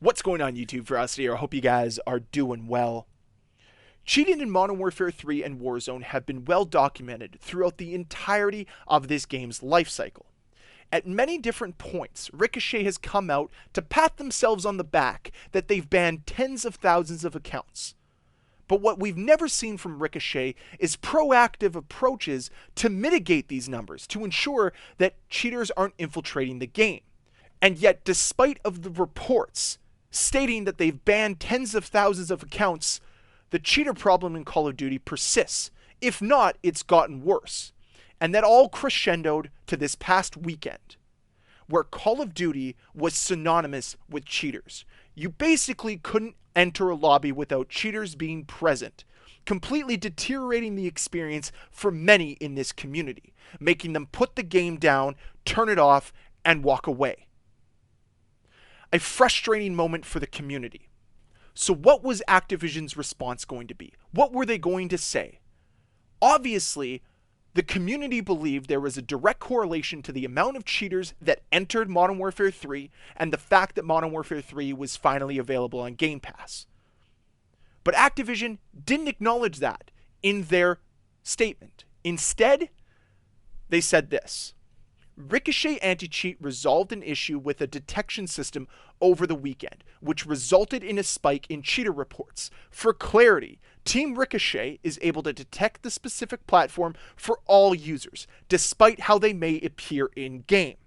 What's going on YouTube? Ferocity here. I hope you guys are doing well. Cheating in Modern Warfare 3 and Warzone have been well documented throughout the entirety of this game's life cycle. At many different points, Ricochet has come out to pat themselves on the back that they've banned tens of thousands of accounts. But what we've never seen from Ricochet is proactive approaches to mitigate these numbers, to ensure that cheaters aren't infiltrating the game. And yet, despite of the reports stating that they've banned tens of thousands of accounts, the cheater problem in Call of Duty persists. If not, it's gotten worse. And that all crescendoed to this past weekend, where Call of Duty was synonymous with cheaters. You basically couldn't enter a lobby without cheaters being present, completely deteriorating the experience for many in this community, making them put the game down, turn it off, and walk away. A frustrating moment for the community. So what was Activision's response going to be? What were they going to say? Obviously, the community believed there was a direct correlation to the amount of cheaters that entered Modern Warfare 3 and the fact that Modern Warfare 3 was finally available on Game Pass. But Activision didn't acknowledge that in their statement. Instead, they said this: Ricochet anti-cheat resolved an issue with a detection system over the weekend, which resulted in a spike in cheater reports. For clarity, Team Ricochet is able to detect the specific platform for all users, despite how they may appear in-game.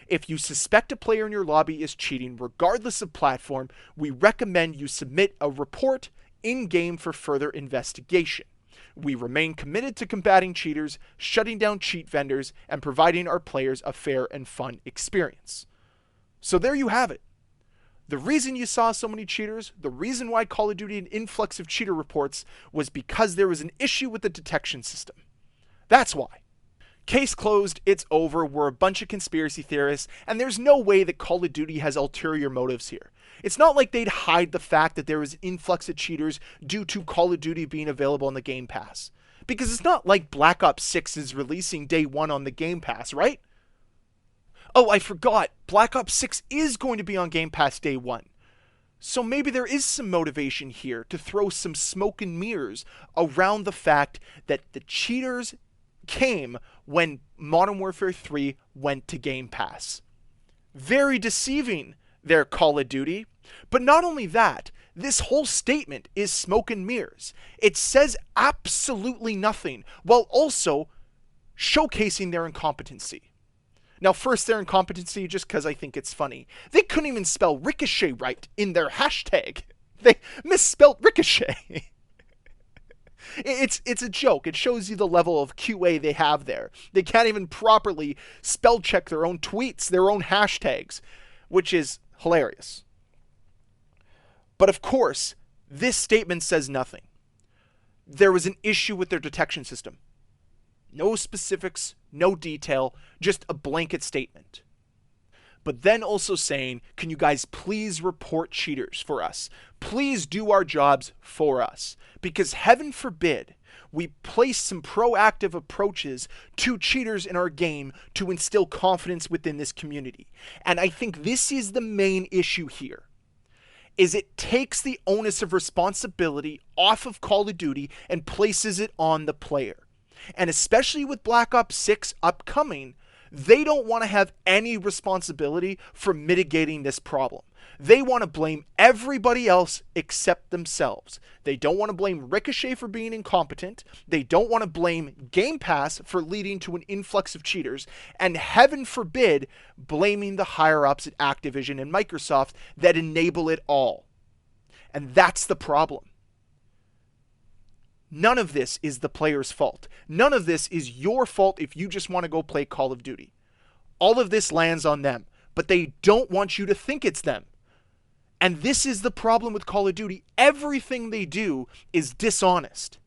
If you suspect a player in your lobby is cheating, regardless of platform, we recommend you submit a report in-game for further investigation. We remain committed to combating cheaters, shutting down cheat vendors, and providing our players a fair and fun experience. So there you have it. The reason you saw so many cheaters, the reason why Call of Duty had an influx of cheater reports, was because there was an issue with the detection system. That's why. Case closed, it's over, we're a bunch of conspiracy theorists, and there's no way that Call of Duty has ulterior motives here. It's not like they'd hide the fact that there was an influx of cheaters due to Call of Duty being available on the Game Pass. Because it's not like Black Ops 6 is releasing day one on the Game Pass, right? Oh, I forgot, Black Ops 6 is going to be on Game Pass day one. So maybe there is some motivation here to throw some smoke and mirrors around the fact that the cheaters came when Modern Warfare 3 went to Game Pass. Very deceiving there, Call of Duty. But not only that, this whole statement is smoke and mirrors. It says absolutely nothing, while also showcasing their incompetency. Now, first, their incompetency, just because I think it's funny. They couldn't even spell Ricochet right in their hashtag. They misspelled Ricochet. It's a joke. It shows you the level of QA they have there. They can't even properly spell check their own tweets, their own hashtags, which is hilarious. But of course, this statement says nothing. There was an issue with their detection system. No specifics, no detail, just a blanket statement. But then also saying, can you guys please report cheaters for us? Please do our jobs for us. Because heaven forbid we place some proactive approaches to cheaters in our game to instill confidence within this community. And I think this is the main issue here, is it takes the onus of responsibility off of Call of Duty and places it on the player. And especially with Black Ops 6 upcoming, they don't want to have any responsibility for mitigating this problem. They want to blame everybody else except themselves. They don't want to blame Ricochet for being incompetent. They don't want to blame Game Pass for leading to an influx of cheaters. And heaven forbid, blaming the higher-ups at Activision and Microsoft that enable it all. And that's the problem. None of this is the player's fault. None of this is your fault if you just want to go play Call of Duty. All of this lands on them, but they don't want you to think it's them. And this is the problem with Call of Duty. Everything they do is dishonest.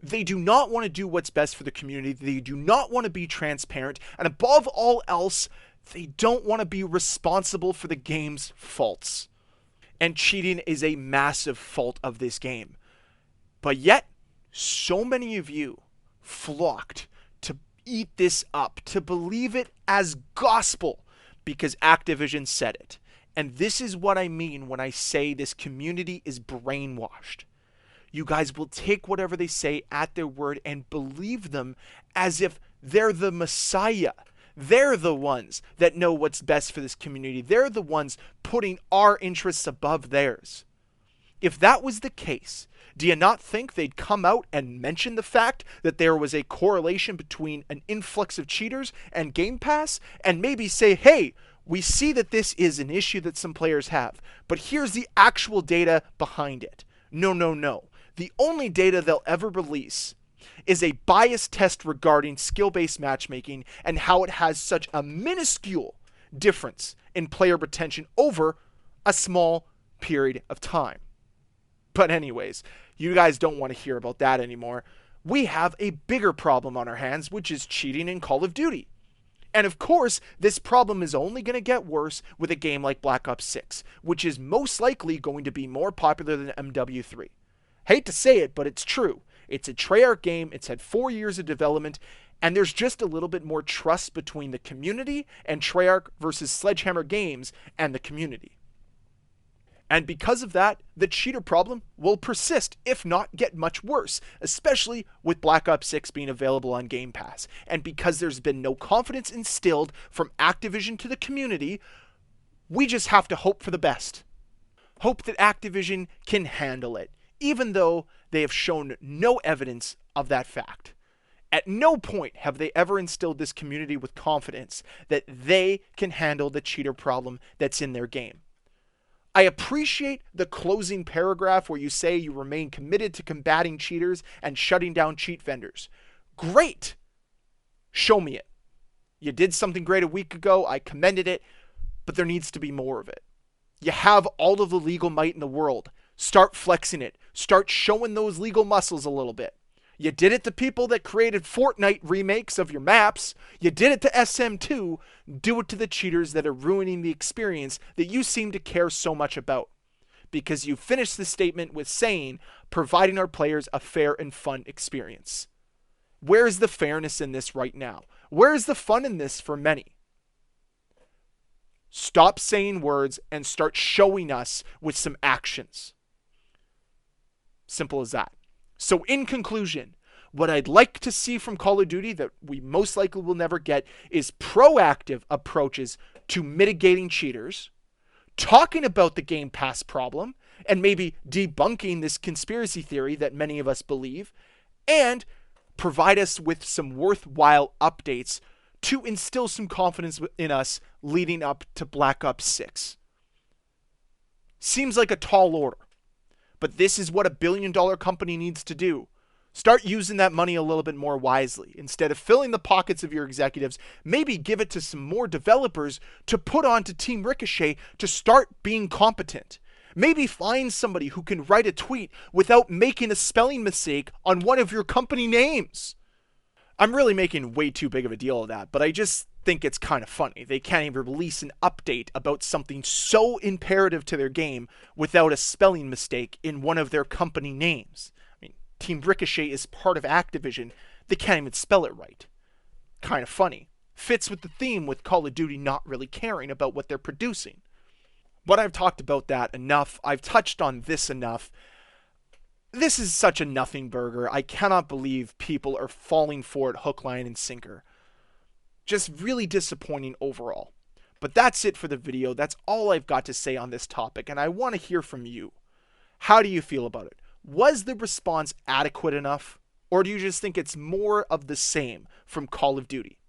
They do not want to do what's best for the community. They do not want to be transparent. And above all else, they don't want to be responsible for the game's faults. And cheating is a massive fault of this game. But yet, so many of you flocked to eat this up, to believe it as gospel, because Activision said it. And this is what I mean when I say this community is brainwashed. You guys will take whatever they say at their word and believe them as if they're the Messiah. They're the ones that know what's best for this community. They're the ones putting our interests above theirs. If that was the case, do you not think they'd come out and mention the fact that there was a correlation between an influx of cheaters and Game Pass, and maybe say, hey, we see that this is an issue that some players have, but here's the actual data behind it? No, no, no. The only data they'll ever release is a bias test regarding skill-based matchmaking and how it has such a minuscule difference in player retention over a small period of time. But anyways, you guys don't want to hear about that anymore. We have a bigger problem on our hands, which is cheating in Call of Duty. And of course, this problem is only going to get worse with a game like Black Ops 6, which is most likely going to be more popular than MW3. Hate to say it, but it's true. It's a Treyarch game, it's had 4 years of development, and there's just a little bit more trust between the community and Treyarch versus Sledgehammer Games and the community. And because of that, the cheater problem will persist, if not get much worse, especially with Black Ops 6 being available on Game Pass. And because there's been no confidence instilled from Activision to the community, we just have to hope for the best. Hope that Activision can handle it, even though they have shown no evidence of that fact. At no point have they ever instilled this community with confidence that they can handle the cheater problem that's in their game. I appreciate the closing paragraph where you say you remain committed to combating cheaters and shutting down cheat vendors. Great! Show me it. You did something great a week ago, I commended it, but there needs to be more of it. You have all of the legal might in the world. Start flexing it. Start showing those legal muscles a little bit. You did it to people that created Fortnite remakes of your maps. You did it to SM2. Do it to the cheaters that are ruining the experience that you seem to care so much about. Because you finished the statement with saying, providing our players a fair and fun experience. Where is the fairness in this right now? Where is the fun in this for many? Stop saying words and start showing us with some actions. Simple as that. So in conclusion, what I'd like to see from Call of Duty that we most likely will never get is proactive approaches to mitigating cheaters, talking about the Game Pass problem, and maybe debunking this conspiracy theory that many of us believe, and provide us with some worthwhile updates to instill some confidence in us leading up to Black Ops 6. Seems like a tall order. But this is what a billion-dollar company needs to do. Start using that money a little bit more wisely. Instead of filling the pockets of your executives, maybe give it to some more developers to put onto Team Ricochet to start being competent. Maybe find somebody who can write a tweet without making a spelling mistake on one of your company names. I'm really making way too big of a deal of that, but I just think it's kind of funny. They can't even release an update about something so imperative to their game without a spelling mistake in one of their company names. I mean, Team Ricochet is part of Activision. They can't even spell it right. Kind of funny. Fits with the theme with Call of Duty not really caring about what they're producing. But I've talked about that enough. I've touched on this enough. This is such a nothing burger. I cannot believe people are falling for it hook, line, and sinker. Just really disappointing overall. But that's it for the video. That's all I've got to say on this topic, and I want to hear from you. How do you feel about it? Was the response adequate enough? Or do you just think it's more of the same from Call of Duty?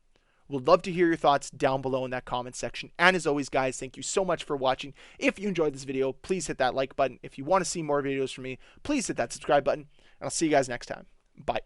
Would love to hear your thoughts down below in that comment section. And as always, guys, thank you so much for watching. If you enjoyed this video, please hit that like button. If you want to see more videos from me, please hit that subscribe button. And I'll see you guys next time. Bye.